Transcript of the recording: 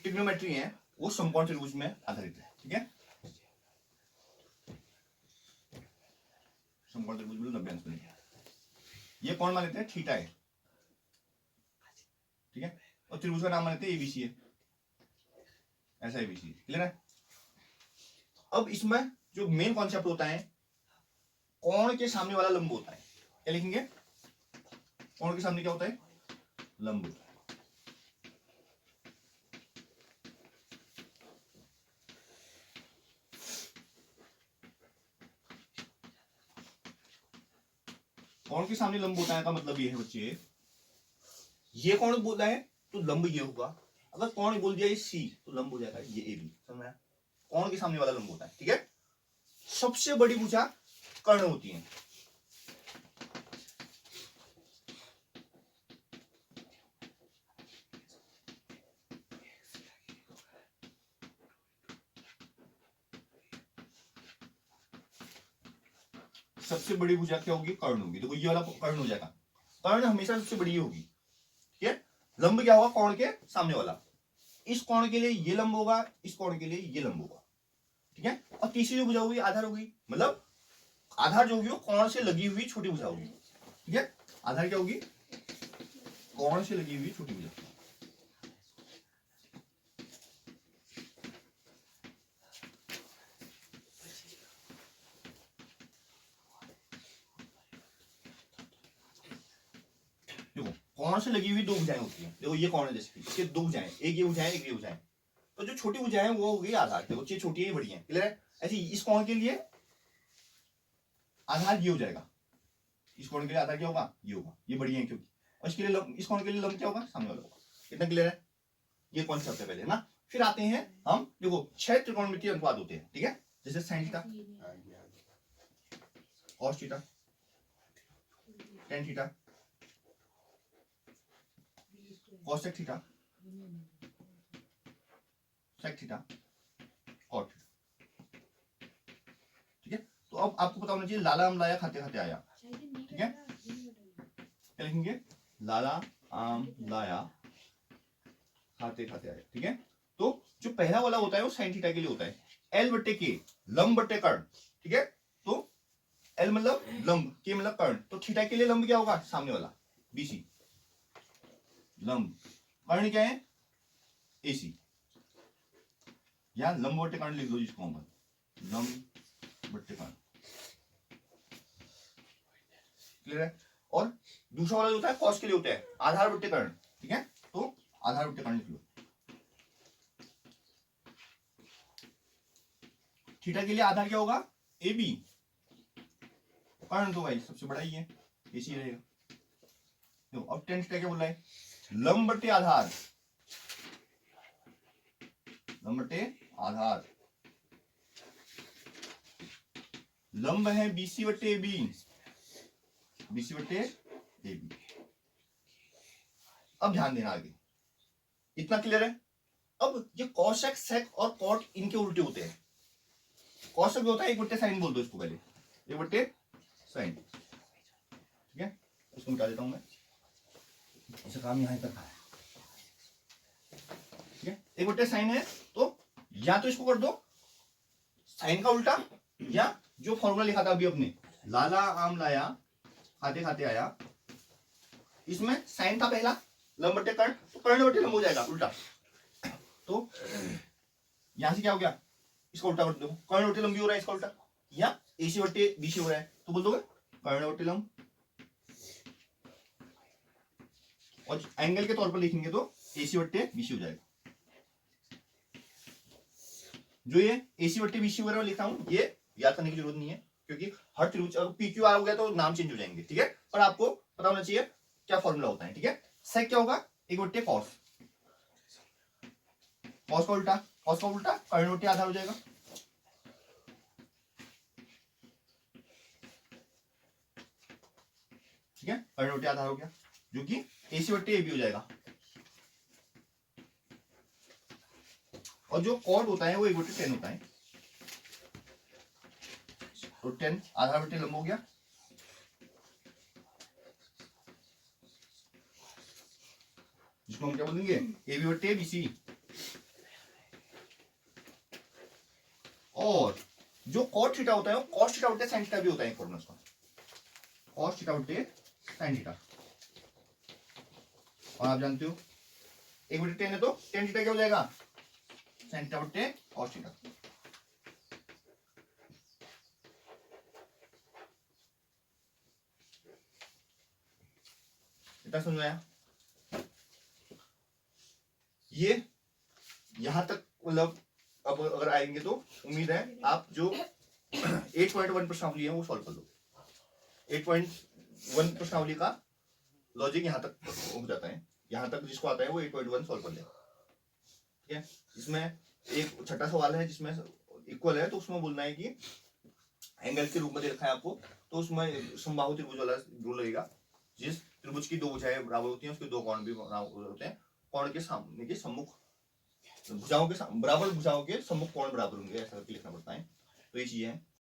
Trigonometry है वो समकोण त्रिभुज में आधारित है, ठीक है। समकोण त्रिभुज में 90 अंश बनेगा। ये कौन मान लेते हैं, थीटा है, ठीक है। और त्रिभुज का नाम मान लेते हैं एबीसी है, ऐसा एबीसी, क्लियर है। अब इसमें जो मेन कॉन्सेप्ट होता है, कोण के सामने वाला लंब होता है। क्या लिखेंगे, कोण के सामने क्या होता है, लंब होता है। कोण के सामने लंब होता है का मतलब ये है बच्चे, ये कोण बोला है तो लंब ये होगा, अगर कोण बोल दिया ये सी तो लंब हो जाएगा ये ए बी, समझ में। कोण के सामने वाला लंब होता है, ठीक है। सबसे बड़ी भुजा कर्ण होती है, सबसे बड़ी भुजा क्या होगी, कर्ण होगी। देखो ये वाला कर्ण हो जाएगा, कर्ण हमेशा सबसे बड़ी होगी, ठीक है। लंब क्या होगा, कोण के सामने वाला। इस कोण के लिए ये लंब होगा, इस कोण के लिए ये लंब होगा, ठीक है। और तीसरी जो भुजा होगी आधार होगी, मतलब आधार जो होगी वो कोण से लगी हुई छोटी भुजा होगी, ठीक है। आधार क्या होगी, कोण से लगी हुई छोटी भुजा। देखो कोण से लगी हुई दो भुजाएं होती हैं, देखो ये कोण है जैसे इसके दो भुजाएं, एक ये भुजाएं एक ये भुजाएं, तो जो छोटी भुजाएं हैं वो हो गई आधार। देखो ये छोटी है बड़ी है, क्लियर है। ऐसे इस कोण के लिए आधार ये हो जाएगा, इस कोण के लिए आधार क्या होगा, ये होगा, ये बड़ी है क्योंकि, और इसके लिए इस कोण के लिए लंब क्या होगा, सामने वाला होगा। कितना क्लियर है, ये कॉन्सेप्ट है पहले ना। फिर आते हैं हम, देखो 6 त्रिकोणमितीय अनुपात होते हैं, ठीक है। जैसे sin theta, cos theta, tan theta, cosec theta, sec theta, cot theta, ठीक है। तो अब आपको पता होना चाहिए लाला आम लाया खाते खाते आया, ठीक है। क्या लिखेंगे, लाला आम लाया खाते खाते आया, ठीक है। तो जो पहला वाला होता है वो sin थीटा के लिए होता है, L बट्टे के, लंब बट्टे कर्ण, ठीक है। तो L मतलब लंब, के मतलब कर्ण, तो थीटा के लिए लंब क्या होगा, सामने वाला BC, लंब, कर्ण क्या है, AC, या लंब बट्टे कर्ण लिख दो जिसको हम, लंब बट्टे कर्ण, क्लियर है। और दूसरा वाला जो होता है cos के लिए होता है आधार बट्टे कर्ण, ठीक है। तो आधार बट्टे कर्ण लिख लो। थीटा के लिए आधार क्या होगा, AB, कर्ण तो भाई सबसे बड़ा ही है, AC रहेगा। तो अब tan थीटा क्या बोला है, लंब बट्टे आधार, लंब बट्टे आधार, लंब है BC बट्टे AB, BC बट्टे AB। अब ध्यान देना आगे, इतना क्लियर है। अब ये कॉसेक सेक और कॉट इनके उल्टे होते हैं। कॉसेक जो होता है 1 बट्टे साइन बोल दो इसको पहले, 1 बट्टे साइन, ठीक है। इसको मिटा देता हूं मैं, इसका काम यहां तक है, ठीक है। 1 बट्टे साइन है तो या तो इसको कर दो साइन का उल्टा, या जो फॉर्मूला लिखा था अभी अपने, लाला आम लाया खाते खाते आया, इसमें साइन था पहला, लंब बट्टे कर्ण, तो कर्ण बट्टे लंब हो जाएगा उल्टा। तो यहां से क्या हो गया, इसका उल्टा कर दो, कर्ण बट्टे लंब भी हो रहा है इसका उल्टा, या AC बट्टे BC हो रहा है, तो बोल दोगे कर्ण बट्टे लंब, और एंगल के तौर पर लिखेंगे तो AC बट्टे BC हो जाएगा। जो ये AC बट्टे BC वगैरह लिखा हूं ये याद करने की जरूरत नहीं है, क्योंकि हर त्रिभुज PQR हो गया तो नाम चेंज हो जाएंगे, ठीक है। पर आपको पता होना चाहिए क्या फॉर्मूला होता है, ठीक है। सेक क्या होगा, 1 बट्टे कॉस, कॉस का उल्टा, कॉस का उल्टा कर्ण बट्टे आधार हो जाएगा, ठीक है। कर्ण बट्टे आधार हो गया, जो कि AC बट्टे AB हो जाएगा। और जो कॉट होता है वो 1 बट्टे 10 होता है, तो 10 आधार बट्टे लंब हो गया, जिसको हम क्या बोलेंगे AB बट्टे BC, और जो cos थीटा होता है वो cos थीटा उल्टे sin थीटा भी होता है एक फॉर्मूला उसका, cos थीटा उल्टे sin थीटा। और आप जानते हो 1/10 है तो tan थीटा क्या हो जाएगा, sin थीटा उल्टे cos थीटा। इतना समझ में आया? ये यहां तक मतलब अब अगर आएंगे तो उम्मीद है आप जो 8.1 प्रश्नावली है वो सॉल्व कर लो। 8.1 प्रश्नावली का लॉजिक यहाँ तक हो जाता है, यहाँ तक जिसको आता है वो 8.1 सॉल्व कर ले। ठीक है, इसमें एक छठा सवाल है जिसमें इक्वल है, तो उसमें बोलना है कि एंगल के रूप में दे रखा है आपको, तो उसमें समबाहु त्रिभुज वाला रूल लगेगा। जिस त्रिभुज की दो भुजाएं बराबर होती हैं उसके दो कोण भी बराबर होते हैं, कोण के सामने के सम्मुख भुजाओं के बराबर भुजाओं के सम्मुख कोण बराबर होंगे, ऐसा करके लिखना पड़ता है। तो ये चीज है।